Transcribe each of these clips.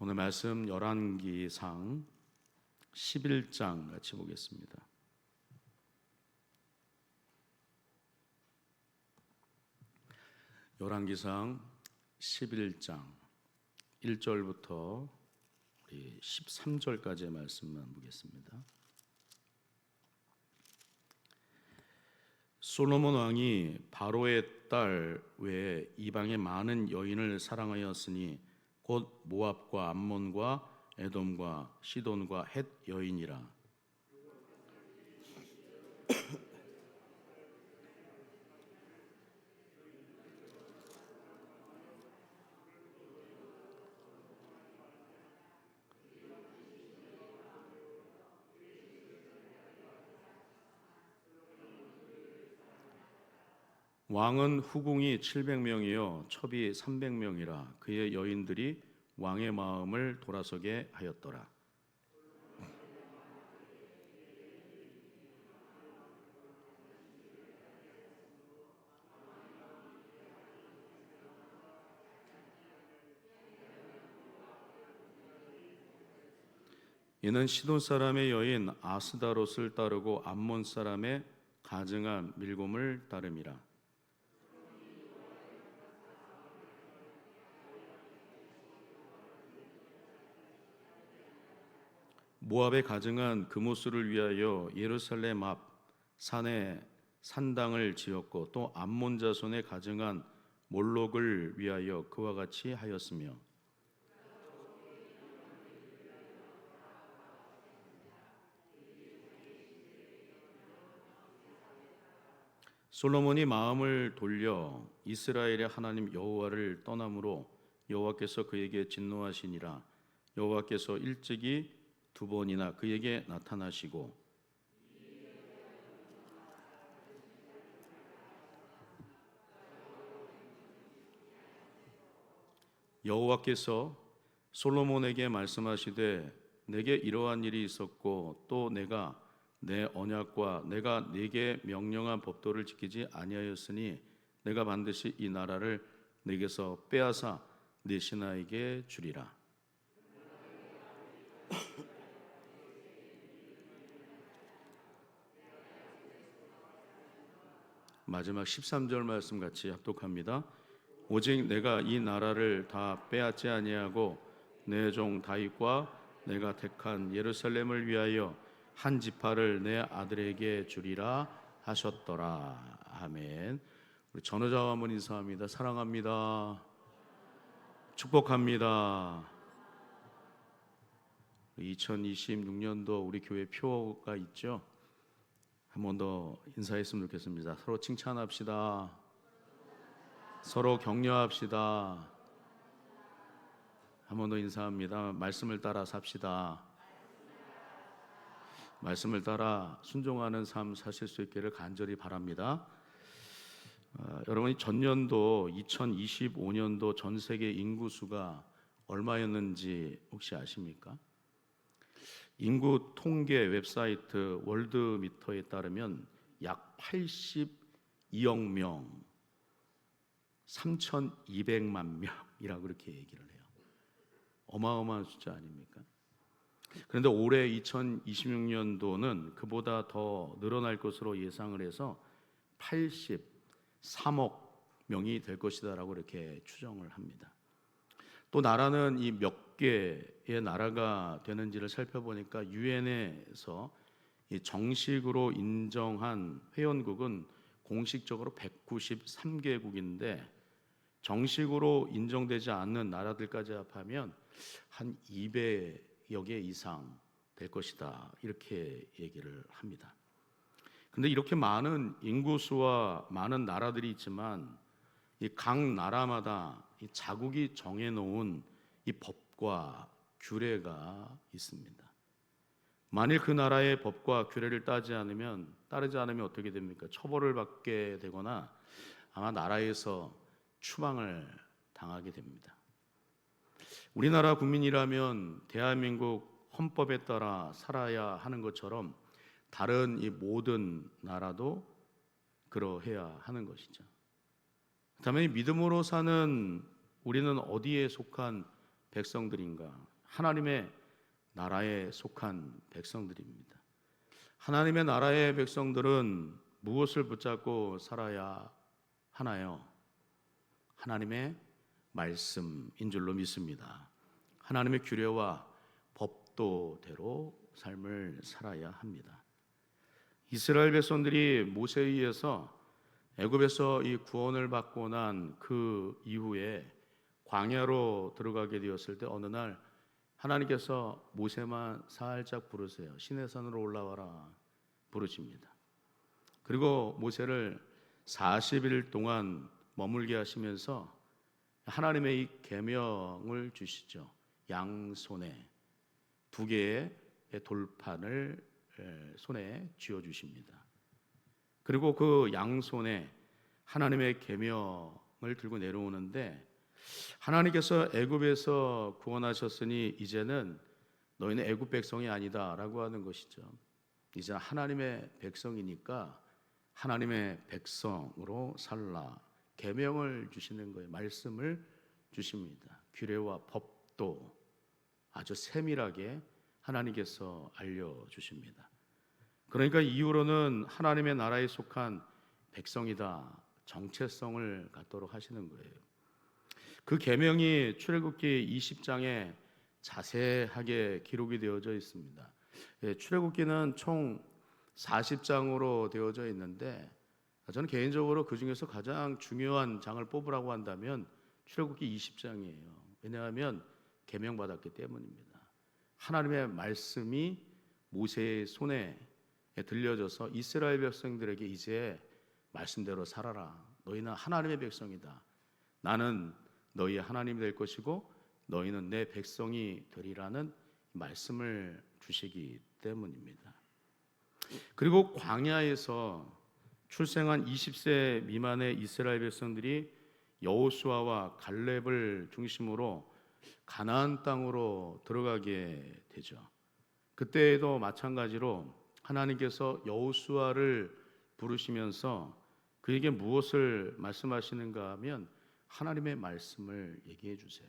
오늘 말씀 열왕기상 11장 같이 보겠습니다. 열왕기상 11장 1절부터 우리 13절까지의 말씀만 보겠습니다. 솔로몬 왕이 바로의 딸 외에 이방의 많은 여인을 사랑하였으니 곧 모압과 암몬과 에돔과 시돈과 헷 여인이라. 왕은 후궁이 700명이요 첩이 300명이라 그의 여인들이 왕의 마음을 돌아서게 하였더라. 이는 시돈 사람의 여인 아스다롯을 따르고 암몬 사람의 가증한 밀곰을 따름이라. 모압의 가증한 그모스를 위하여 예루살렘 앞 산에 산당을 지었고 또 암몬 자손의 가증한 몰록을 위하여 그와 같이 하였으며 솔로몬이 마음을 돌려 이스라엘의 하나님 여호와를 떠남으로 여호와께서 그에게 진노하시니라. 여호와께서 일찍이 2번이나 그에게 나타나시고 여호와께서 솔로몬에게 말씀하시되 내게 이러한 일이 있었고 또 내가 내 언약과 내가 네게 명령한 법도를 지키지 아니하였으니 내가 반드시 이 나라를 네게서 빼앗아 네 신하에게 주리라. 마지막 13절 말씀 같이 합독합니다. 오직 내가 이 나라를 다 빼앗지 아니하고 내 종 다윗과 내가 택한 예루살렘을 위하여 한 지파를 내 아들에게 주리라 하셨더라. 아멘. 우리 전우자와 한번 인사합니다. 사랑합니다. 축복합니다. 2026년도 우리 교회 표가 있죠. 한 번 더 인사했으면 좋겠습니다. 서로 칭찬합시다. 서로 격려합시다. 한 번 더 인사합니다. 말씀을 따라 삽시다. 말씀을 따라 순종하는 삶 사실 수 있기를 간절히 바랍니다. 여러분이 전년도 2025년도 전 세계 인구수가 얼마였는지 혹시 아십니까? 인구 통계 웹사이트 월드미터에 따르면 약 82억 명, 3,200만 명이라고 그렇게 얘기를 해요. 어마어마한 숫자 아닙니까? 그런데 올해 2026년도는 그보다 더 늘어날 것으로 예상을 해서 83억 명이 될 것이다라고 이렇게 추정을 합니다. 또 나라는 이 몇 개의 나라가 되는지를 살펴보니까 유엔에서 정식으로 인정한 회원국은 공식적으로 193개국인데 정식으로 인정되지 않는 나라들까지 합하면 한 200여 개 이상 될 것이다 이렇게 얘기를 합니다. 근데 이렇게 많은 인구수와 많은 나라들이 있지만 이 각 나라마다 이 자국이 정해놓은 이 법과 규례가 있습니다. 만일 그 나라의 법과 규례를 따르지 않으면 어떻게 됩니까? 처벌을 받게 되거나 아마 나라에서 추방을 당하게 됩니다. 우리나라 국민이라면 대한민국 헌법에 따라 살아야 하는 것처럼 다른 이 모든 나라도 그러해야 하는 것이죠. 그다음에 믿음으로 사는 우리는 어디에 속한 백성들인가? 하나님의 나라에 속한 백성들입니다. 하나님의 나라의 백성들은 무엇을 붙잡고 살아야 하나요? 하나님의 말씀인 줄로 믿습니다. 하나님의 규례와 법도대로 삶을 살아야 합니다. 이스라엘 백성들이 모세에 의해서 애굽에서 이 구원을 받고 난 그 이후에 광야로 들어가게 되었을 때 어느 날 하나님께서 모세만 살짝 부르세요. 시내산으로 올라와라 부르십니다. 그리고 모세를 40일 동안 머물게 하시면서 하나님의 이 계명을 주시죠. 양손에 2개의 돌판을 손에 쥐어 주십니다. 그리고 그 양손에 하나님의 계명을 들고 내려오는데 하나님께서 애굽에서 구원하셨으니 이제는 너희는 애굽 백성이 아니다라고 하는 것이죠. 이제 하나님의 백성이니까 하나님의 백성으로 살라. 계명을 주시는 거예요. 말씀을 주십니다. 규례와 법도 아주 세밀하게 하나님께서 알려주십니다. 그러니까 이후로는 하나님의 나라에 속한 백성이다, 정체성을 갖도록 하시는 거예요. 그 계명이 출애굽기 20장에 자세하게 기록이 되어져 있습니다. 출애굽기는 총 40장으로 되어져 있는데 저는 개인적으로 그 중에서 가장 중요한 장을 뽑으라고 한다면 출애굽기 20장이에요. 왜냐하면 계명받았기 때문입니다. 하나님의 말씀이 모세의 손에 들려져서 이스라엘 백성들에게 이제 말씀대로 살아라. 너희는 하나님의 백성이다. 나는 너희의 하나님이 될 것이고 너희는 내 백성이 되리라는 말씀을 주시기 때문입니다. 그리고 광야에서 출생한 20세 미만의 이스라엘 백성들이 여호수아와 갈렙을 중심으로 가나안 땅으로 들어가게 되죠. 그때에도 마찬가지로 하나님께서 여호수아를 부르시면서 그에게 무엇을 말씀하시는가 하면 하나님의 말씀을 얘기해 주세요.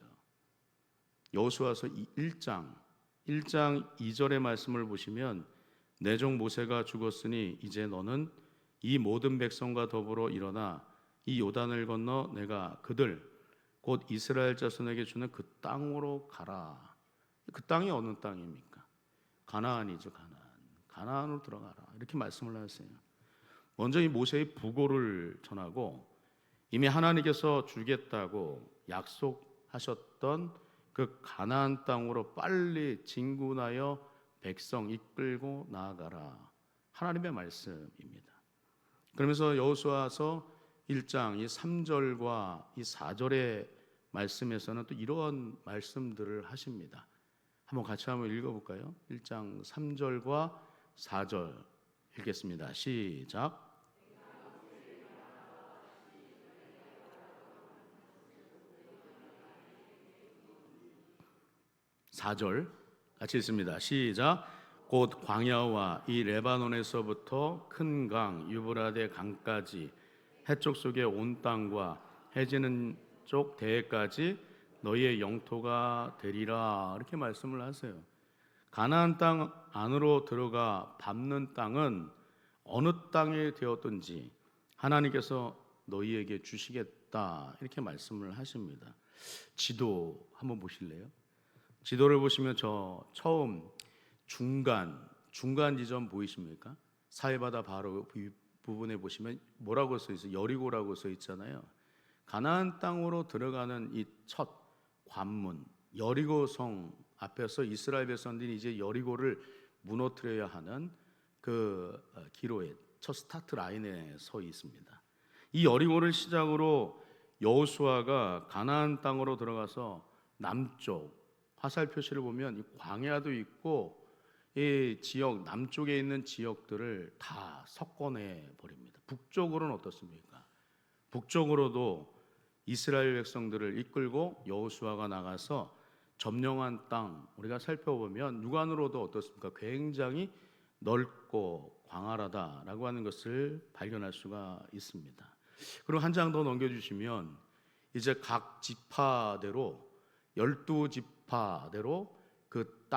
여호수아서 1장 2절의 말씀을 보시면 내 종 모세가 죽었으니 이제 너는 이 모든 백성과 더불어 일어나 이 요단을 건너 내가 그들 곧 이스라엘 자손에게 주는 그 땅으로 가라. 그 땅이 어느 땅입니까? 가나안이죠. 가나안으로 들어가라. 이렇게 말씀을 하세요. 먼저 이 모세의 부고를 전하고 이미 하나님께서 주겠다고 약속하셨던 그 가나안 땅으로 빨리 진군하여 백성 이끌고 나아가라. 하나님의 말씀입니다. 그러면서 여호수아서 1장 이 3절과 이 4절의 말씀에서는 또 이러한 말씀들을 하십니다. 한번 같이 한번 읽어볼까요? 1장 3절과 4절 읽겠습니다. 시작. 4절 같이 읽습니다. 시작. 곧 광야와 이 레바논에서부터 큰 강 유브라데 강까지 해쪽 속의 온 땅과 해지는 쪽 대해까지 너희의 영토가 되리라. 이렇게 말씀을 하세요. 가나안 땅 안으로 들어가 밟는 땅은 어느 땅이 되었든지 하나님께서 너희에게 주시겠다. 이렇게 말씀을 하십니다. 지도 한번 보실래요? 지도를 보시면 저 처음 중간 지점 보이십니까? 사해바다 바로 부분에 보시면 뭐라고 써 있어요? 여리고라고 써 있잖아요. 가나안 땅으로 들어가는 이 첫 관문 여리고성 앞에서 이스라엘 백성들이 이제 여리고를 무너뜨려야 하는 그 기로에 첫 스타트 라인에 서 있습니다. 이 여리고를 시작으로 여호수아가 가나안 땅으로 들어가서 남쪽 화살 표시를 보면 이 광야도 있고 이 지역 남쪽에 있는 지역들을 다 석권해 버립니다. 북쪽으로는 어떻습니까? 북쪽으로도 이스라엘 백성들을 이끌고 여호수아가 나가서 점령한 땅 우리가 살펴보면 육안으로도 어떻습니까? 굉장히 넓고 광활하다라고 하는 것을 발견할 수가 있습니다. 그리고 한 장 더 넘겨주시면 이제 각 지파대로 12지파대로 그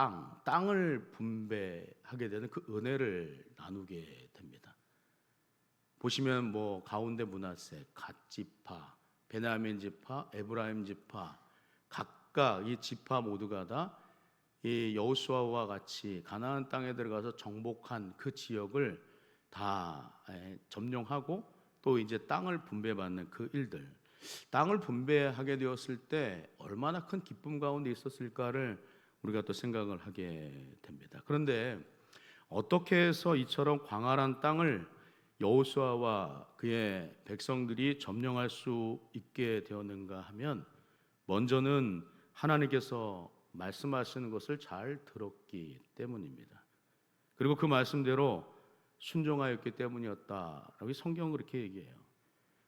땅을 분배하게 되는 그 은혜를 나누게 됩니다. 보시면 뭐 가운데 므낫세, 갓 지파, 베냐민 지파, 에브라임 지파, 각각 이 지파 모두가 다 이 여호수아와 같이 가나안 땅에 들어가서 정복한 그 지역을 다 점령하고 또 이제 땅을 분배받는 그 일들, 땅을 분배하게 되었을 때 얼마나 큰 기쁨 가운데 있었을까를 우리가 또 생각을 하게 됩니다. 그런데 어떻게 해서 이처럼 광활한 땅을 여호수아와 그의 백성들이 점령할 수 있게 되었는가 하면, 먼저는 하나님께서 말씀하시는 것을 잘 들었기 때문입니다. 그리고 그 말씀대로 순종하였기 때문이었다라고 성경은 그렇게 얘기해요.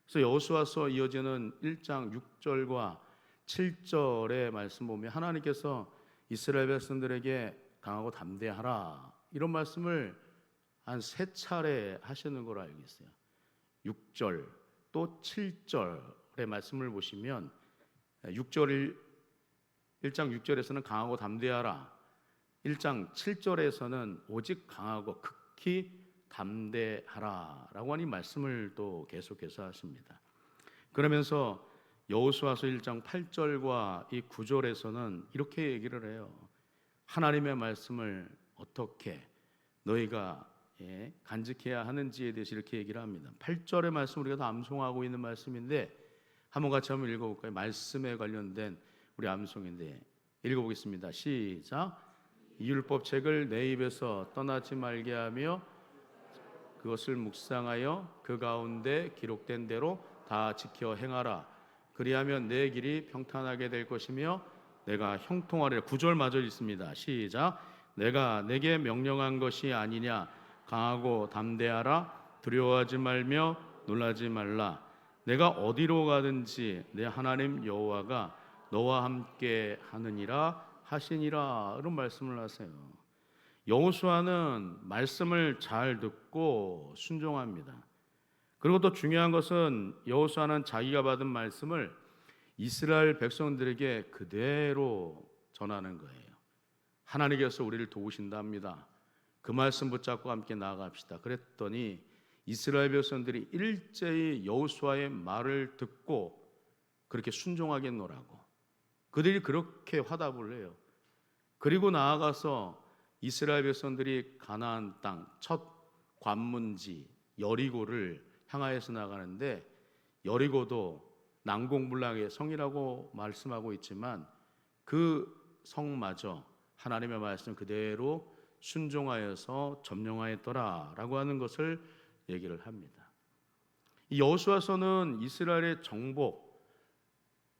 그래서 여호수아서 이어지는 1장 6절과 7절의 말씀 보면 하나님께서 이스라엘 백성들에게 강하고 담대하라 이런 말씀을 한 3차례 하시는 걸로 알고 있어요. 6절 또 7절의 말씀을 보시면 1장 6절에서는 강하고 담대하라, 1장 7절에서는 오직 강하고 극히 담대하라 라고 하는 말씀을 또 계속해서 하십니다. 그러면서 여호수아서 1장 8절과 이 9절에서는 이렇게 얘기를 해요. 하나님의 말씀을 어떻게 너희가 간직해야 하는지에 대해서 이렇게 얘기를 합니다. 8절의 말씀 우리가 다 암송하고 있는 말씀인데 한번 같이 한번 읽어볼까요? 말씀에 관련된 우리 암송인데 읽어보겠습니다. 시작. 이 율법책을 내 입에서 떠나지 말게 하며 그것을 묵상하여 그 가운데 기록된 대로 다 지켜 행하라. 그리하면 내 길이 평탄하게 될 것이며 내가 형통하리라. 9절 마저 읽습니다. 시작. 내가 내게 명령한 것이 아니냐. 강하고 담대하라. 두려워하지 말며 놀라지 말라. 내가 어디로 가든지 내 하나님 여호와가 너와 함께 하느니라 하시니라. 이런 말씀을 하세요. 여호수아는 말씀을 잘 듣고 순종합니다. 그리고 또 중요한 것은 여호수아는 자기가 받은 말씀을 이스라엘 백성들에게 그대로 전하는 거예요. 하나님께서 우리를 도우신답니다. 그 말씀 붙잡고 함께 나아갑시다. 그랬더니 이스라엘 백성들이 일제히 여호수아의 말을 듣고 그렇게 순종하겠노라고 그들이 그렇게 화답을 해요. 그리고 나아가서 이스라엘 백성들이 가나안 땅 첫 관문지 여리고를 향하여서 나가는데, 여리고도 난공불락의 성이라고 말씀하고 있지만 그 성마저 하나님의 말씀 그대로 순종하여서 점령하였더라라고 하는 것을 얘기를 합니다. 이 여호수아서는 이스라엘의 정복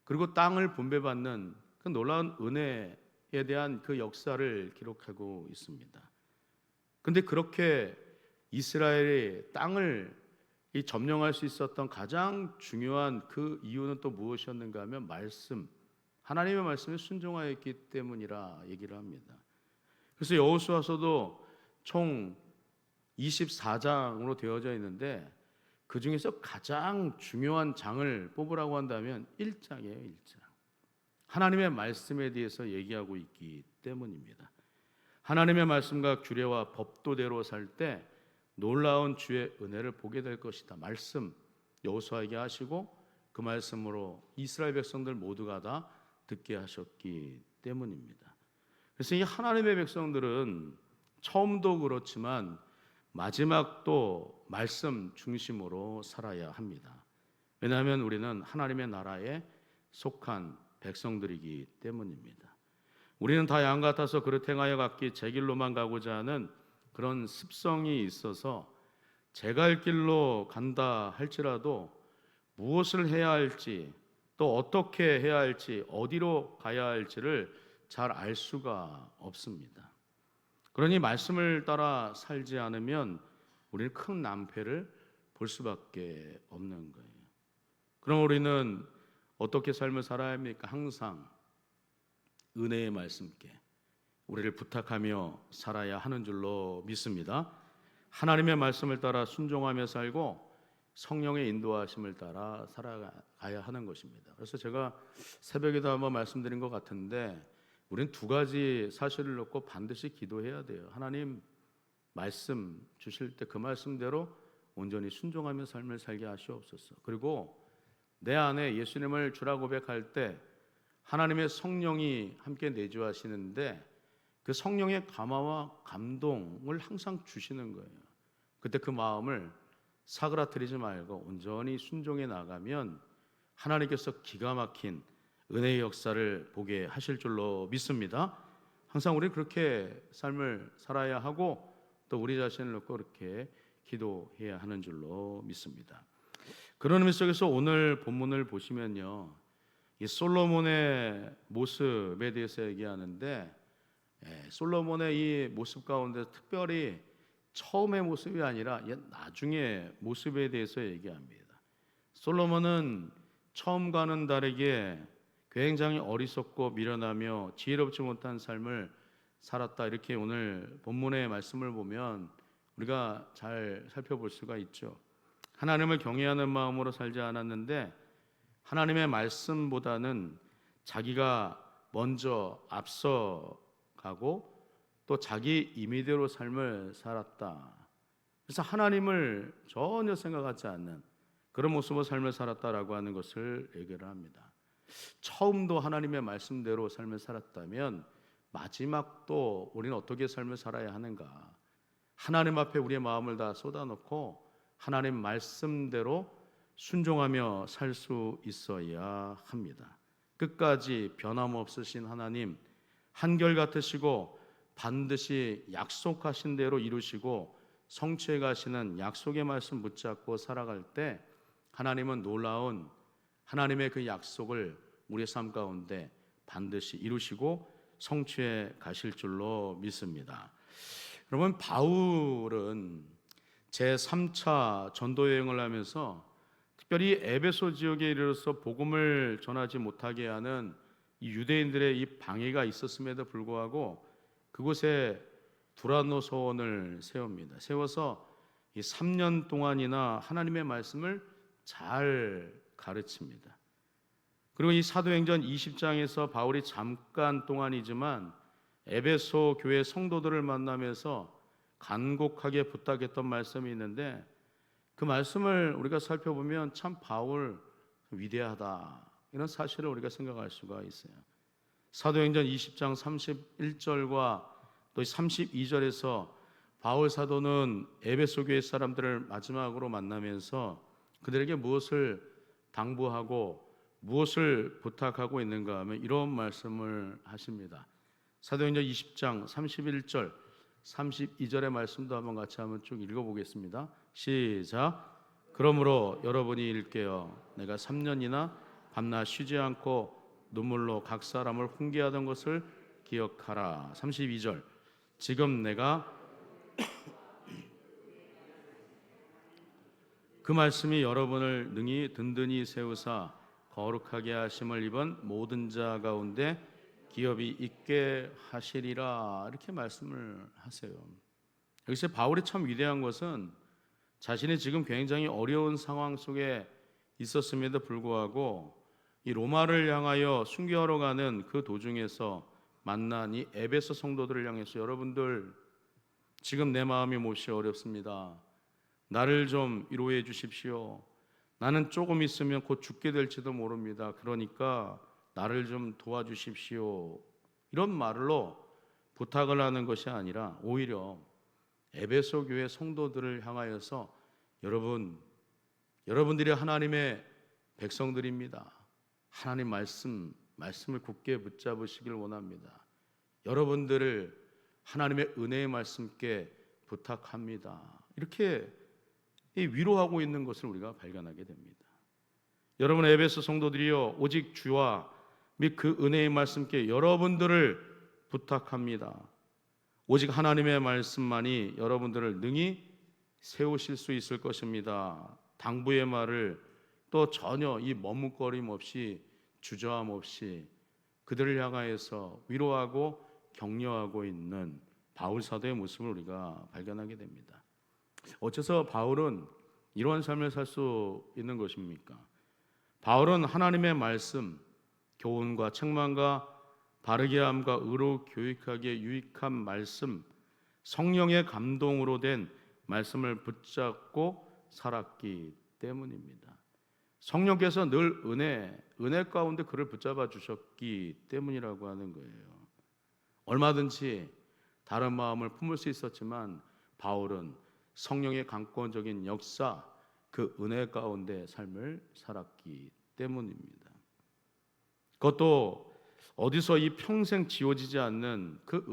그리고 땅을 분배받는 그 놀라운 은혜에 대한 그 역사를 기록하고 있습니다. 그런데 그렇게 이스라엘의 땅을 점령할 수 있었던 가장 중요한 그 이유는 또 무엇이었는가 하면 말씀, 하나님의 말씀에 순종하였기 때문이라 얘기를 합니다. 그래서 여호수아서도 총 24장으로 되어져 있는데 그 중에서 가장 중요한 장을 뽑으라고 한다면 1장이에요. 1장. 하나님의 말씀에 대해서 얘기하고 있기 때문입니다. 하나님의 말씀과 규례와 법도대로 살 때 놀라운 주의 은혜를 보게 될 것이다. 말씀 여호수아에게 하시고 그 말씀으로 이스라엘 백성들 모두가 다 듣게 하셨기 때문입니다. 그래서 이 하나님의 백성들은 처음도 그렇지만 마지막도 말씀 중심으로 살아야 합니다. 왜냐하면 우리는 하나님의 나라에 속한 백성들이기 때문입니다. 우리는 다 양 같아서 그릇 행하여 각기 제 길로만 가고자 하는 그런 습성이 있어서 제 갈 길로 간다 할지라도 무엇을 해야 할지 또 어떻게 해야 할지 어디로 가야 할지를 잘 알 수가 없습니다. 그러니 말씀을 따라 살지 않으면 우리는 큰 낭패를 볼 수밖에 없는 거예요. 그럼 우리는 어떻게 삶을 살아야 합니까? 항상 은혜의 말씀께 우리를 부탁하며 살아야 하는 줄로 믿습니다. 하나님의 말씀을 따라 순종하며 살고 성령의 인도하심을 따라 살아가야 하는 것입니다. 그래서 제가 새벽에도 한번 말씀드린 것 같은데 우리는 두 가지 사실을 놓고 반드시 기도해야 돼요. 하나님 말씀 주실 때 그 말씀대로 온전히 순종하며 삶을 살게 하시옵소서. 그리고 내 안에 예수님을 주라 고백할 때 하나님의 성령이 함께 내주하시는데 그 성령의 감화와 감동을 항상 주시는 거예요. 그때 그 마음을 사그라뜨리지 말고 온전히 순종해 나가면 하나님께서 기가 막힌 은혜의 역사를 보게 하실 줄로 믿습니다. 항상 우리 그렇게 삶을 살아야 하고 또 우리 자신을 놓고 그렇게 기도해야 하는 줄로 믿습니다. 그런 의미 속에서 오늘 본문을 보시면요, 이 솔로몬의 모습에 대해서 얘기하는데 솔로몬의 이 모습 가운데 특별히 처음의 모습이 아니라 나중의 모습에 대해서 얘기합니다. 솔로몬은 처음과는 다르게 굉장히 어리석고 미련하며 지혜롭지 못한 삶을 살았다. 이렇게 오늘 본문의 말씀을 보면 우리가 잘 살펴볼 수가 있죠. 하나님을 경외하는 마음으로 살지 않았는데 하나님의 말씀보다는 자기가 먼저 앞서가고 또 자기 임의대로 삶을 살았다. 그래서 하나님을 전혀 생각하지 않는 그런 모습으로 삶을 살았다라고 하는 것을 얘기를 합니다. 처음도 하나님의 말씀대로 삶을 살았다면 마지막도 우리는 어떻게 삶을 살아야 하는가? 하나님 앞에 우리의 마음을 다 쏟아놓고 하나님 말씀대로 순종하며 살 수 있어야 합니다. 끝까지 변함없으신 하나님, 한결같으시고 반드시 약속하신 대로 이루시고 성취해 가시는 약속의 말씀 붙잡고 살아갈 때 하나님은 놀라운 하나님의 그 약속을 우리의 삶 가운데 반드시 이루시고 성취해 가실 줄로 믿습니다. 여러분, 바울은 제3차 전도 여행을 하면서 특별히 에베소 지역에 이르러서 복음을 전하지 못하게 하는 이 유대인들의 이 방해가 있었음에도 불구하고 그곳에 두란노 서원을 세웁니다. 세워서 이 3년 동안이나 하나님의 말씀을 잘 가르칩니다. 그리고 이 사도행전 20장에서 바울이 잠깐 동안이지만 에베소 교회 성도들을 만나면서 간곡하게 부탁했던 말씀이 있는데 그 말씀을 우리가 살펴보면 참 바울 위대하다 이런 사실을 우리가 생각할 수가 있어요. 사도행전 20장 31절과 또 32절에서 바울 사도는 에베소 교회 사람들을 마지막으로 만나면서 그들에게 무엇을 당부하고 무엇을 부탁하고 있는가 하면 이런 말씀을 하십니다. 사도행전 20장 31절 32절의 말씀도 한번 같이 한번 쭉 읽어보겠습니다. 시작. 그러므로 여러분이 일깨어 내가 3년이나 밤낮 쉬지 않고 눈물로 각 사람을 훈계하던 것을 기억하라. 32절. 지금 내가 그 말씀이 여러분을 능히 든든히 세우사 거룩하게 하심을 입은 모든 자 가운데 기업이 있게 하시리라. 이렇게 말씀을 하세요. 여기서 바울이 참 위대한 것은 자신이 지금 굉장히 어려운 상황 속에 있었음에도 불구하고 이 로마를 향하여 순교하러 가는 그 도중에서 만난 이 에베소 성도들을 향해서 여러분들 지금 내 마음이 몹시 어렵습니다. 나를 좀 위로해 주십시오. 나는 조금 있으면 곧 죽게 될지도 모릅니다. 그러니까 나를 좀 도와주십시오. 이런 말로 부탁을 하는 것이 아니라 오히려 에베소 교회 성도들을 향하여서 여러분들이 하나님의 백성들입니다. 하나님 말씀을 굳게 붙잡으시길 원합니다. 여러분들을 하나님의 은혜의 말씀께 부탁합니다. 이렇게 위로하고 있는 것을 우리가 발견하게 됩니다. 여러분 에베소 성도들이여 오직 주와 및 그 은혜의 말씀께 여러분들을 부탁합니다. 오직 하나님의 말씀만이 여러분들을 능히 세우실 수 있을 것입니다. 당부의 말을 또 전혀 이 머뭇거림 없이 주저함 없이 그들을 향하여서 위로하고 격려하고 있는 바울 사도의 모습을 우리가 발견하게 됩니다. 어째서 바울은 이러한 삶을 살 수 있는 것입니까? 바울은 하나님의 말씀, 교훈과 책망과 바르게 함과 의로 교육하기에 유익한 말씀, 성령의 감동으로 된 말씀을 붙잡고 살았기 때문입니다. 성령께서 늘 은혜 가운데 그를 붙잡아 주셨기 때문이라고 하는 거예요. 얼마든지 다른 마음을 품을 수 있었지만 바울은 성령의 강권적인 역사, 그 은혜 가운데 삶을 살았기 때문입니다. 그것도 어디서 이 평생 지워지지 않는 그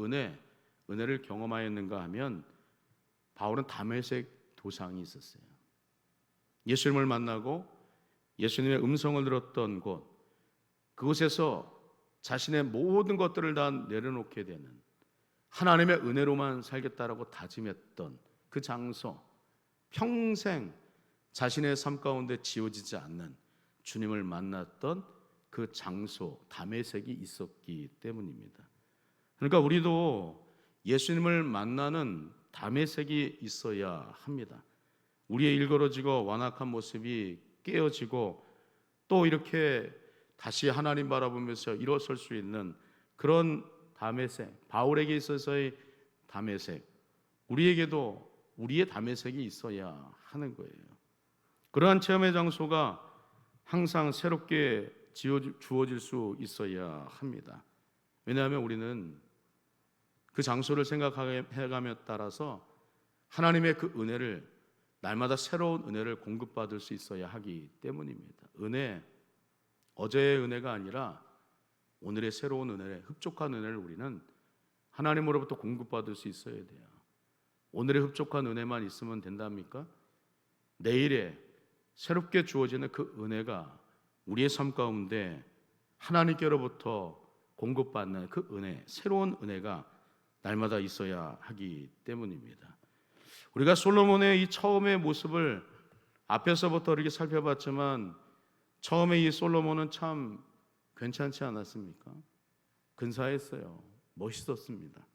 은혜를 경험하였는가 하면 바울은 다메섹 도상이 있었어요. 예수님을 만나고 예수님의 음성을 들었던 곳, 그곳에서 자신의 모든 것들을 다 내려놓게 되는, 하나님의 은혜로만 살겠다라고 다짐했던 그 장소, 평생 자신의 삶 가운데 지워지지 않는 주님을 만났던 그 장소, 다메섹이 있었기 때문입니다. 그러니까 우리도 예수님을 만나는 다메섹이 있어야 합니다. 우리의 일그러지고 완악한 모습이 깨어지고 또 이렇게 다시 하나님 바라보면서 일어설 수 있는 그런 다메섹, 바울에게 있어서의 다메섹, 우리에게도 우리의 다메섹이 있어야 하는 거예요. 그러한 체험의 장소가 항상 새롭게 주어질 수 있어야 합니다. 왜냐하면 우리는 그 장소를 생각해감에 따라서 하나님의 그 은혜를, 날마다 새로운 은혜를 공급받을 수 있어야 하기 때문입니다. 어제의 은혜가 아니라 오늘의 새로운 은혜, 흡족한 은혜를 우리는 하나님으로부터 공급받을 수 있어야 돼요. 오늘의 흡족한 은혜만 있으면 된답니까? 내일에 새롭게 주어지는 그 은혜가 우리의 삶 가운데 하나님께로부터 공급받는 그 은혜, 새로운 은혜가 날마다 있어야 하기 때문입니다. 우리가 솔로몬의 이 처음의 모습을 앞에서부터 이렇게 살펴봤지만 처음에 이 솔로몬은 참 괜찮지 않았습니까? 근사했어요. 멋있었습니다.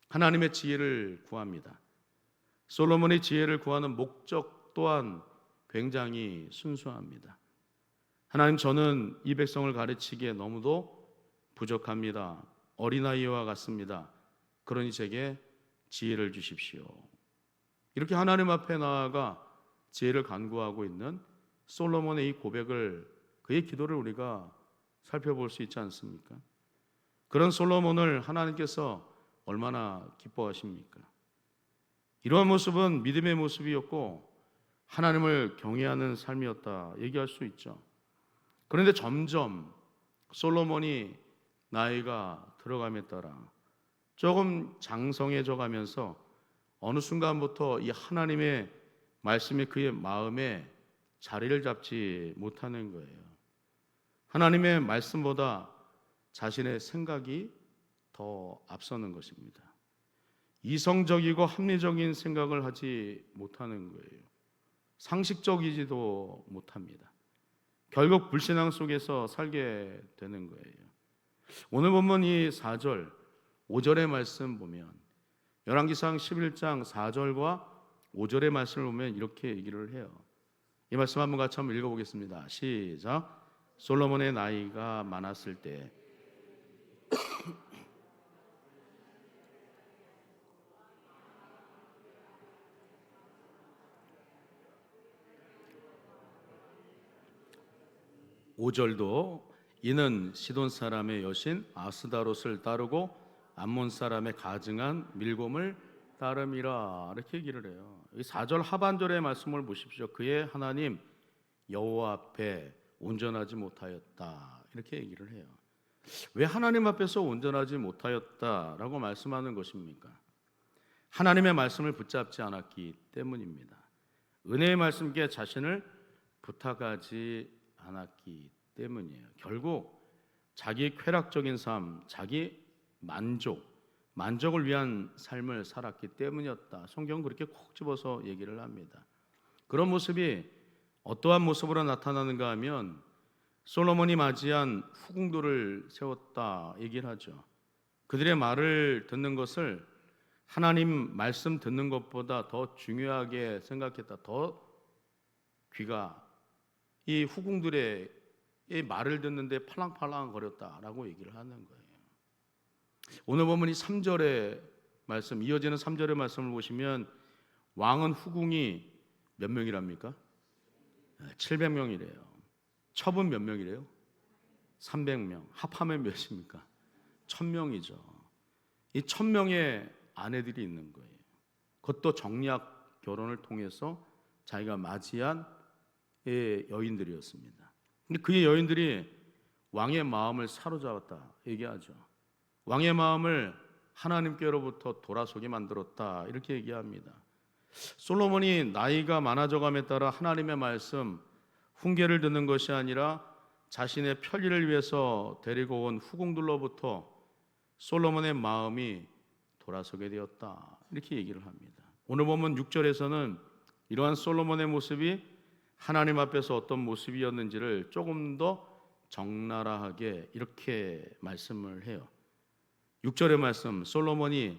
하나님의 지혜를 구합니다. 솔로몬의 지혜를 구하는 목적 또한 굉장히 순수합니다. 하나님, 저는 이 백성을 가르치기에 너무도 부족합니다. 어린아이와 같습니다. 그러니 제게 지혜를 주십시오. 이렇게 하나님 앞에 나아가 지혜를 간구하고 있는 솔로몬의 이 고백을, 그의 기도를 우리가 살펴볼 수 있지 않습니까? 그런 솔로몬을 하나님께서 얼마나 기뻐하십니까? 이러한 모습은 믿음의 모습이었고 하나님을 경외하는 삶이었다 얘기할 수 있죠. 그런데 점점 솔로몬이 나이가 들어감에 따라 조금 장성해져 가면서 어느 순간부터 이 하나님의 말씀이 그의 마음에 자리를 잡지 못하는 거예요. 하나님의 말씀보다 자신의 생각이 더 앞서는 것입니다. 이성적이고 합리적인 생각을 하지 못하는 거예요. 상식적이지도 못합니다. 결국 불신앙 속에서 살게 되는 거예요. 오늘 본문 이 4절, 5절의 말씀 보면, 열왕기상 11장 4절과 5절의 말씀을 보면 이렇게 얘기를 해요. 이 말씀 한번 같이 한번 읽어보겠습니다. 시작. 솔로몬의 나이가 많았을 때 (5절도) 이는 시돈 사람의 여신 아스다롯을 따르고 암몬 사람의 가증한 밀곰을 따름이라, 이렇게 얘기를 해요. 이 4절 하반절의 말씀을 보십시오. 그의 하나님 여호와 앞에 온전하지 못하였다, 이렇게 얘기를 해요. 왜 하나님 앞에서 온전하지 못하였다라고 말씀하는 것입니까? 하나님의 말씀을 붙잡지 않았기 때문입니다. 은혜의 말씀께 자신을 부탁하지 않았기 때문이에요. 결국 자기 쾌락적인 삶, 자기 만족을 위한 삶을 살았기 때문이었다. 성경은 그렇게 콕 집어서 얘기를 합니다. 그런 모습이 어떠한 모습으로 나타나는가 하면 솔로몬이 맞이한 후궁들을 세웠다 얘기를 하죠. 그들의 말을 듣는 것을 하나님 말씀 듣는 것보다 더 중요하게 생각했다, 더 귀가 이 후궁들의 이 말을 듣는데 팔랑팔랑 거렸다라고 얘기를 하는 거예요. 오늘 보면 이 3절의 말씀, 이어지는 3절의 말씀을 보시면 왕은 후궁이 몇 명이랍니까? 700명이래요. 첩은 몇 명이래요? 300명. 합하면 몇입니까? 1000명이죠. 이 1000명의 아내들이 있는 거예요. 그것도 정략 결혼을 통해서 자기가 맞이한 여인들이었습니다. 근데 그의 여인들이 왕의 마음을 사로잡았다 얘기하죠. 왕의 마음을 하나님께로부터 돌아서게 만들었다 이렇게 얘기합니다. 솔로몬이 나이가 많아져감에 따라 하나님의 말씀 훈계를 듣는 것이 아니라 자신의 편리를 위해서 데리고 온 후궁들로부터 솔로몬의 마음이 돌아서게 되었다 이렇게 얘기를 합니다. 오늘 보면 6절에서는 이러한 솔로몬의 모습이 하나님 앞에서 어떤 모습이었는지를 조금 더 적나라하게 이렇게 말씀을 해요. 6절의 말씀, 솔로몬이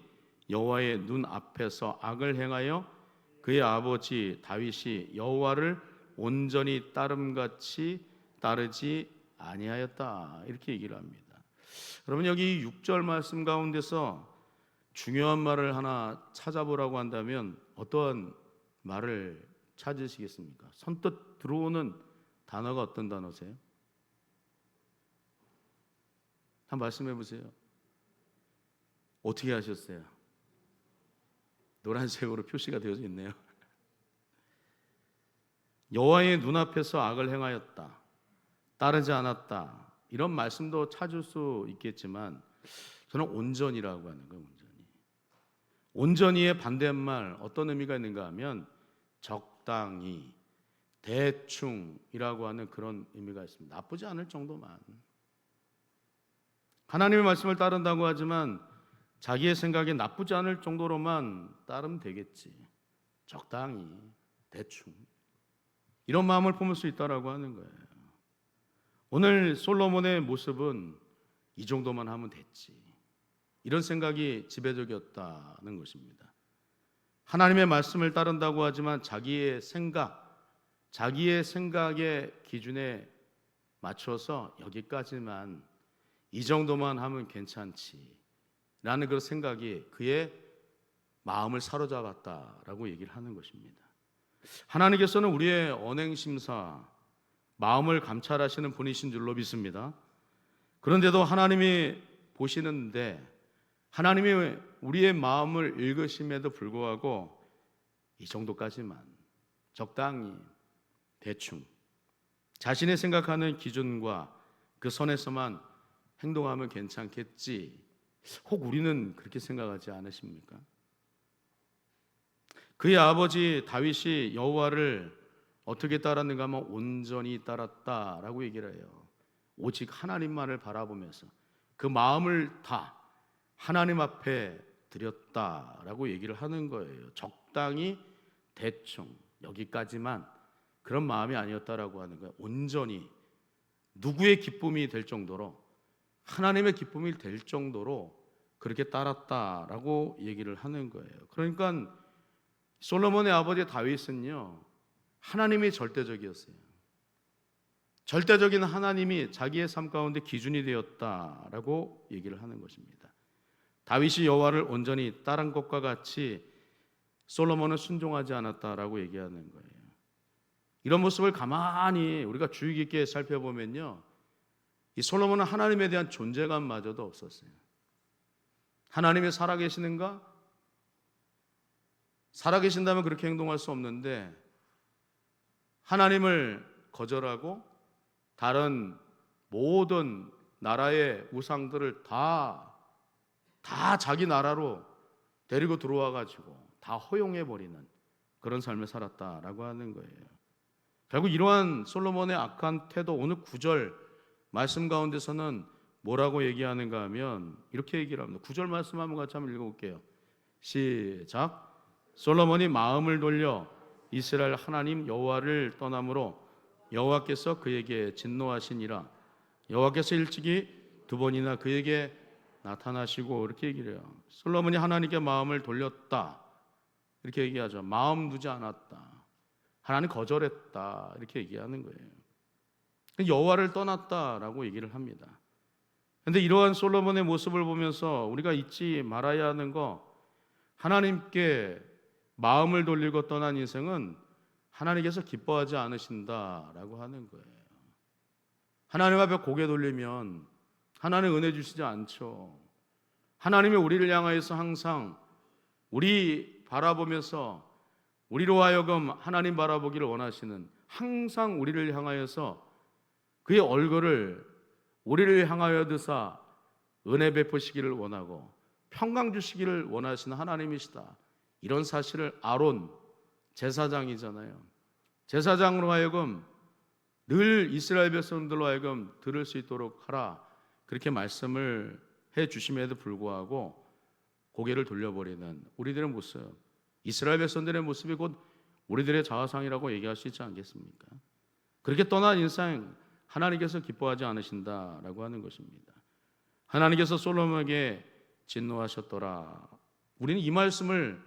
여호와의 눈 앞에서 악을 행하여 그의 아버지 다윗이 여호와를 온전히 따름같이 따르지 아니하였다 이렇게 얘기를 합니다. 여러분, 여기 6절 말씀 가운데서 중요한 말을 하나 찾아보라고 한다면 어떠한 말을 찾으시겠습니까? 선뜻 들어오는 단어가 어떤 단어세요? 한번 말씀해 보세요. 어떻게 하셨어요? 노란색으로 표시가 되어져 있네요. 여호와의 눈앞에서 악을 행하였다, 따르지 않았다, 이런 말씀도 찾을 수 있겠지만 저는 온전이라고 하는 거예요. 온전히의 반대말 어떤 의미가 있는가 하면 적당히, 대충이라고 하는 그런 의미가 있습니다. 나쁘지 않을 정도만. 하나님의 말씀을 따른다고 하지만 자기의 생각에 나쁘지 않을 정도로만 따르면 되겠지. 적당히, 대충, 이런 마음을 품을 수 있다라고 하는 거예요. 오늘 솔로몬의 모습은 이 정도만 하면 됐지, 이런 생각이 지배적이었다는 것입니다. 하나님의 말씀을 따른다고 하지만 자기의 생각의 기준에 맞춰서 여기까지만, 이 정도만 하면 괜찮지 라는 그런 생각이 그의 마음을 사로잡았다라고 얘기를 하는 것입니다. 하나님께서는 우리의 언행심사, 마음을 감찰하시는 분이신 줄로 믿습니다. 그런데도 하나님이 보시는데, 하나님이 우리의 마음을 읽으심에도 불구하고 이 정도까지만, 적당히, 대충, 자신의 생각하는 기준과 그 선에서만 행동하면 괜찮겠지, 혹 우리는 그렇게 생각하지 않으십니까? 그의 아버지 다윗이 여호와를 어떻게 따랐는가 하면 온전히 따랐다라고 얘기를 해요. 오직 하나님만을 바라보면서 그 마음을 다 하나님 앞에 드렸다라고 얘기를 하는 거예요. 적당히, 대충, 여기까지만, 그런 마음이 아니었다라고 하는 거예요. 온전히 누구의 기쁨이 될 정도로, 하나님의 기쁨이 될 정도로 그렇게 따랐다라고 얘기를 하는 거예요. 그러니까 솔로몬의 아버지 다윗은요, 하나님이 절대적이었어요. 절대적인 하나님이 자기의 삶 가운데 기준이 되었다라고 얘기를 하는 것입니다. 다윗이 여호와를 온전히 따른 것과 같이 솔로몬은 순종하지 않았다라고 얘기하는 거예요. 이런 모습을 가만히 우리가 주의 깊게 살펴보면요, 이 솔로몬은 하나님에 대한 존재감마저도 없었어요. 하나님이 살아계시는가? 살아계신다면 그렇게 행동할 수 없는데, 하나님을 거절하고 다른 모든 나라의 우상들을 다 자기 나라로 데리고 들어와 가지고 다 허용해 버리는 그런 삶을 살았다라고 하는 거예요. 결국 이러한 솔로몬의 악한 태도, 오늘 9절 말씀 가운데서는 뭐라고 얘기하는가 하면 이렇게 얘기를 합니다. 9절 말씀 한번 같이 한번 읽어볼게요. 시작. 솔로몬이 마음을 돌려 이스라엘 하나님 여호와를 떠남으로 여호와께서 그에게 진노하시니라. 여호와께서 일찍이 2번이나 그에게 나타나시고, 이렇게 얘기를 해요. 솔로몬이 하나님께 마음을 돌렸다 이렇게 얘기하죠. 마음 두지 않았다. 하나님 거절했다 이렇게 얘기하는 거예요. 여호와를 떠났다라고 얘기를 합니다. 그런데 이러한 솔로몬의 모습을 보면서 우리가 잊지 말아야 하는 거, 하나님께 마음을 돌리고 떠난 인생은 하나님께서 기뻐하지 않으신다라고 하는 거예요. 하나님 앞에 고개 돌리면 하나님 은혜 주시지 않죠. 하나님이 우리를 향하여서 항상 우리 바라보면서 우리로 하여금 하나님 바라보기를 원하시는, 항상 우리를 향하여서 그의 얼굴을 우리를 향하여 드사 은혜 베푸시기를 원하고 평강 주시기를 원하시는 하나님이시다. 이런 사실을 아론 제사장이잖아요. 제사장으로 하여금 늘 이스라엘 백성들로 하여금 들을 수 있도록 하라, 그렇게 말씀을 해 주심에도 불구하고 고개를 돌려버리는 우리들의 모습, 이스라엘 백성들의 모습이 곧 우리들의 자화상이라고 얘기할 수 있지 않겠습니까? 그렇게 떠난 인생 하나님께서 기뻐하지 않으신다라고 하는 것입니다. 하나님께서 솔로몬에게 진노하셨더라. 우리는 이 말씀을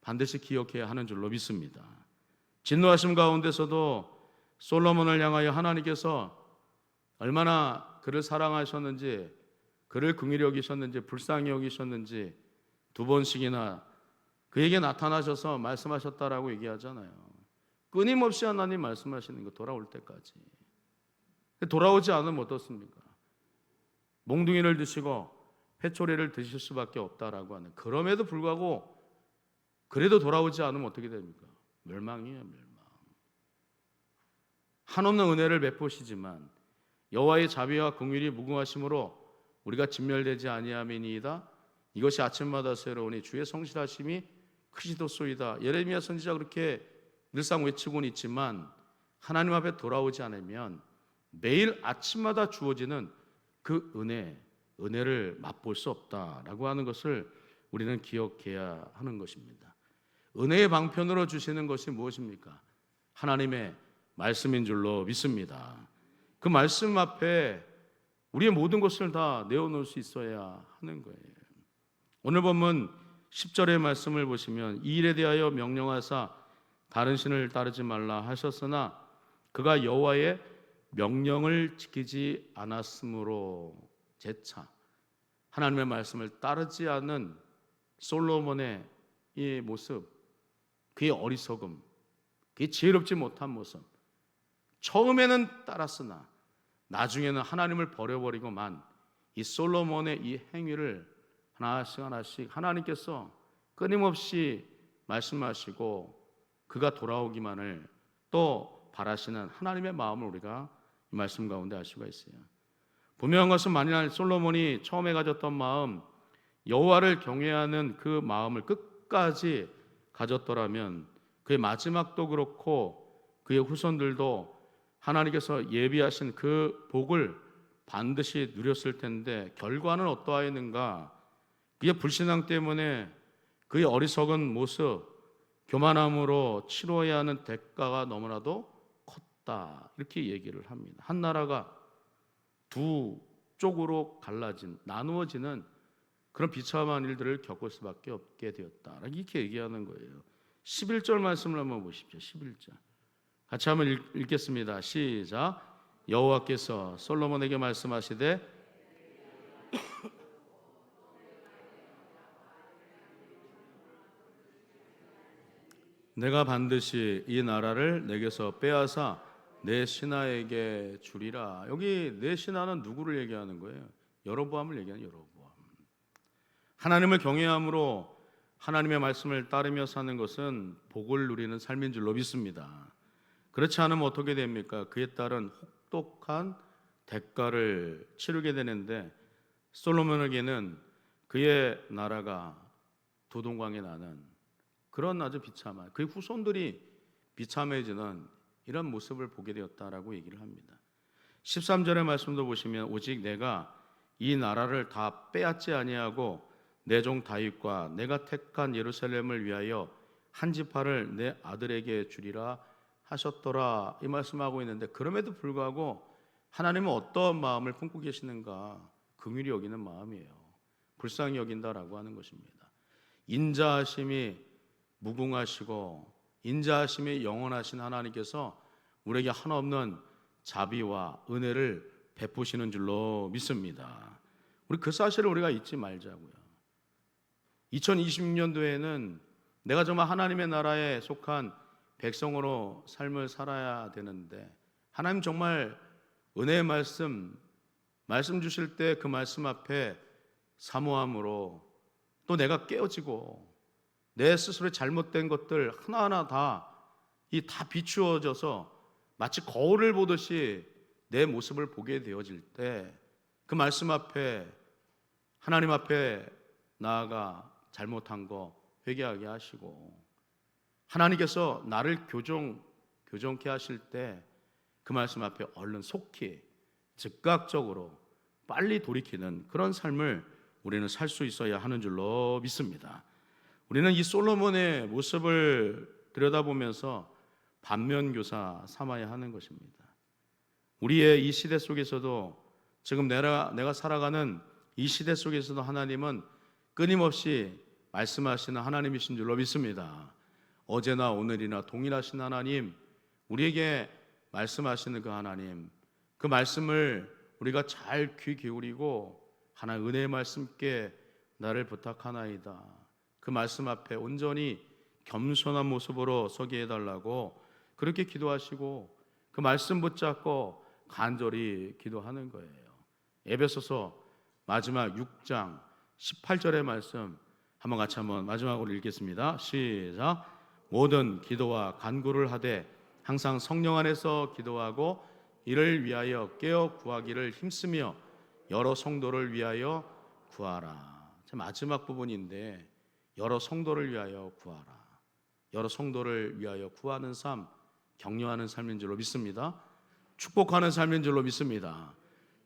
반드시 기억해야 하는 줄로 믿습니다. 진노하심 가운데서도 솔로몬을 향하여 하나님께서 얼마나 그를 사랑하셨는지, 그를 긍휼히 여기셨는지, 불쌍히 여기셨는지 두 번씩이나 그에게 나타나셔서 말씀하셨다라고 얘기하잖아요. 끊임없이 하나님 말씀하시는 거, 돌아올 때까지. 돌아오지 않으면 어떻습니까? 몽둥이를 드시고 회초리를 드실 수밖에 없다라고 하는, 그럼에도 불구하고 그래도 돌아오지 않으면 어떻게 됩니까? 멸망이에요, 멸망. 한없는 은혜를 베푸시지만 여호와의 자비와 긍휼이 무궁하심으로 우리가 진멸되지 아니함이니이다. 이것이 아침마다 새로우니 주의 성실하심이 크시도소이다. 예레미야 선지자 그렇게 늘상 외치고는 있지만 하나님 앞에 돌아오지 않으면 매일 아침마다 주어지는 그 은혜를 맛볼 수 없다라고 하는 것을 우리는 기억해야 하는 것입니다. 은혜의 방편으로 주시는 것이 무엇입니까? 하나님의 말씀인 줄로 믿습니다. 그 말씀 앞에 우리의 모든 것을 다 내어놓을 수 있어야 하는 거예요. 오늘 본문 10절의 말씀을 보시면, 이 일에 대하여 명령하사 다른 신을 따르지 말라 하셨으나 그가 여호와의 명령을 지키지 않았으므로, 재차 하나님의 말씀을 따르지 않은 솔로몬의 이 모습, 그의 어리석음, 그의 지혜롭지 못한 모습, 처음에는 따랐으나 나중에는 하나님을 버려버리고만 이 솔로몬의 이 행위를 하나씩 하나님께서 끊임없이 말씀하시고 그가 돌아오기만을 또 바라시는 하나님의 마음을 우리가 이 말씀 가운데 알 수가 있어요. 분명한 것은 만일 솔로몬이 처음에 가졌던 마음, 여호와를 경외하는 그 마음을 끝까지 가졌더라면 그의 마지막도 그렇고 그의 후손들도 하나님께서 예비하신 그 복을 반드시 누렸을 텐데, 결과는 어떠하였는가? 그의 불신앙 때문에 그의 어리석은 모습, 교만함으로 치러야 하는 대가가 너무나도 컸다, 이렇게 얘기를 합니다. 한 나라가 두 쪽으로 갈라진, 나누어지는 그런 비참한 일들을 겪을 수밖에 없게 되었다, 이렇게 얘기하는 거예요. 11절 말씀을 한번 보십시오. 11절 같이 한번 읽겠습니다. 시작. 여호와께서 솔로몬에게 말씀하시되 내가 반드시 이 나라를 내게서 빼앗아 내 신하에게 주리라. 여기 내 신하는 누구를 얘기하는 거예요? 여로보암을 얘기하는, 여로보암. 하나님을 경외함으로 하나님의 말씀을 따르며 사는 것은 복을 누리는 삶인 줄로 믿습니다. 그렇지 않으면 어떻게 됩니까? 그에 따른 혹독한 대가를 치르게 되는데, 솔로몬에게는 그의 나라가 두동강에 나는 그런 아주 비참한, 그의 후손들이 비참해지는 이런 모습을 보게 되었다라고 얘기를 합니다. 13절의 말씀도 보시면, 오직 내가 이 나라를 다 빼앗지 아니하고 내 종 다윗과 내가 택한 예루살렘을 위하여 한 지파를 내 아들에게 주리라 하셨더라, 이 말씀하고 있는데, 그럼에도 불구하고 하나님은 어떠한 마음을 품고 계시는가? 긍휼히 여기는 마음이에요. 불쌍히 여긴다라고 하는 것입니다. 인자하심이 무궁하시고 인자하심이 영원하신 하나님께서 우리에게 한없는 자비와 은혜를 베푸시는 줄로 믿습니다. 우리 그 사실을 우리가 잊지 말자고요. 2026년도에는 내가 정말 하나님의 나라에 속한 백성으로 삶을 살아야 되는데, 하나님 정말 은혜의 말씀 주실 때 그 말씀 앞에 사모함으로 또 내가 깨어지고 내 스스로의 잘못된 것들 하나하나 다 비추어져서 마치 거울을 보듯이 내 모습을 보게 되어질 때 그 말씀 앞에, 하나님 앞에 나아가 잘못한 거 회개하게 하시고, 하나님께서 나를 교정케 하실 때 그 말씀 앞에 얼른 속히 즉각적으로 빨리 돌이키는 그런 삶을 우리는 살 수 있어야 하는 줄로 믿습니다. 우리는 이 솔로몬의 모습을 들여다보면서 반면교사 삼아야 하는 것입니다. 우리의 이 시대 속에서도, 지금 내가 살아가는 이 시대 속에서도 하나님은 끊임없이 말씀하시는 하나님이신 줄로 믿습니다. 어제나 오늘이나 동일하신 하나님, 우리에게 말씀하시는 그 하나님, 그 말씀을 우리가 잘 귀 기울이고 하나님 은혜의 말씀께 나를 부탁하나이다, 그 말씀 앞에 온전히 겸손한 모습으로 서게 해달라고 그렇게 기도하시고 그 말씀 붙잡고 간절히 기도하는 거예요. 에베소서 마지막 6장 18절의 말씀 한번 마지막으로 읽겠습니다. 시작. 모든 기도와 간구를 하되 항상 성령 안에서 기도하고 이를 위하여 깨어 구하기를 힘쓰며 여러 성도를 위하여 구하라. 마지막 부분인데, 여러 성도를 위하여 구하라. 여러 성도를 위하여 구하는 삶, 격려하는 삶인 줄로 믿습니다. 축복하는 삶인 줄로 믿습니다.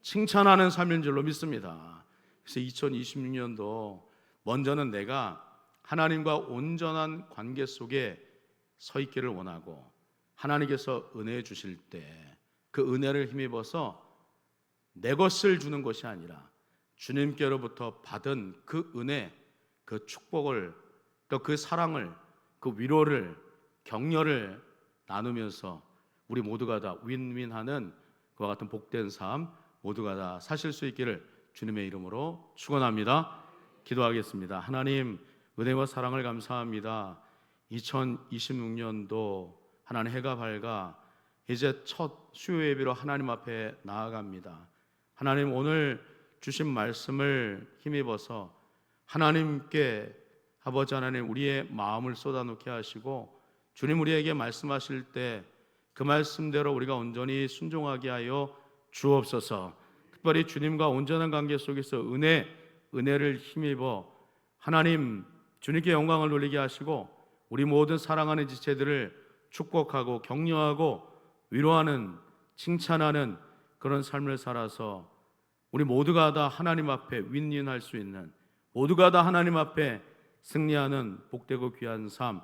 칭찬하는 삶인 줄로 믿습니다. 그래서 2026년도 먼저는 내가 하나님과 온전한 관계 속에 서 있기를 원하고, 하나님께서 은혜 주실 때 그 은혜를 힘입어서 내 것을 주는 것이 아니라 주님께로부터 받은 그 은혜, 그 축복을, 또 그 사랑을, 그 위로를, 격려를 나누면서 우리 모두가 다 윈윈하는 그와 같은 복된 삶 모두가 다 사실 수 있기를 주님의 이름으로 축원합니다. 기도하겠습니다. 하나님, 은혜와 사랑을 감사합니다. 2026년도 하나님 해가 밝아 이제 첫 수요 예배로 하나님 앞에 나아갑니다. 하나님, 오늘 주신 말씀을 힘입어서 하나님께, 아버지 하나님, 우리의 마음을 쏟아놓게 하시고 주님 우리에게 말씀하실 때 그 말씀대로 우리가 온전히 순종하게 하여 주옵소서. 특별히 주님과 온전한 관계 속에서 은혜를 힘입어 하나님 주님께 영광을 돌리게 하시고 우리 모든 사랑하는 지체들을 축복하고 격려하고 위로하는, 칭찬하는 그런 삶을 살아서 우리 모두가 다 하나님 앞에 윈윈할 수 있는, 모두가 다 하나님 앞에 승리하는 복되고 귀한 삶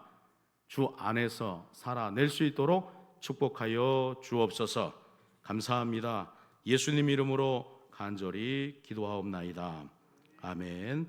주 안에서 살아낼 수 있도록 축복하여 주옵소서. 감사합니다. 예수님 이름으로 간절히 기도하옵나이다. 아멘.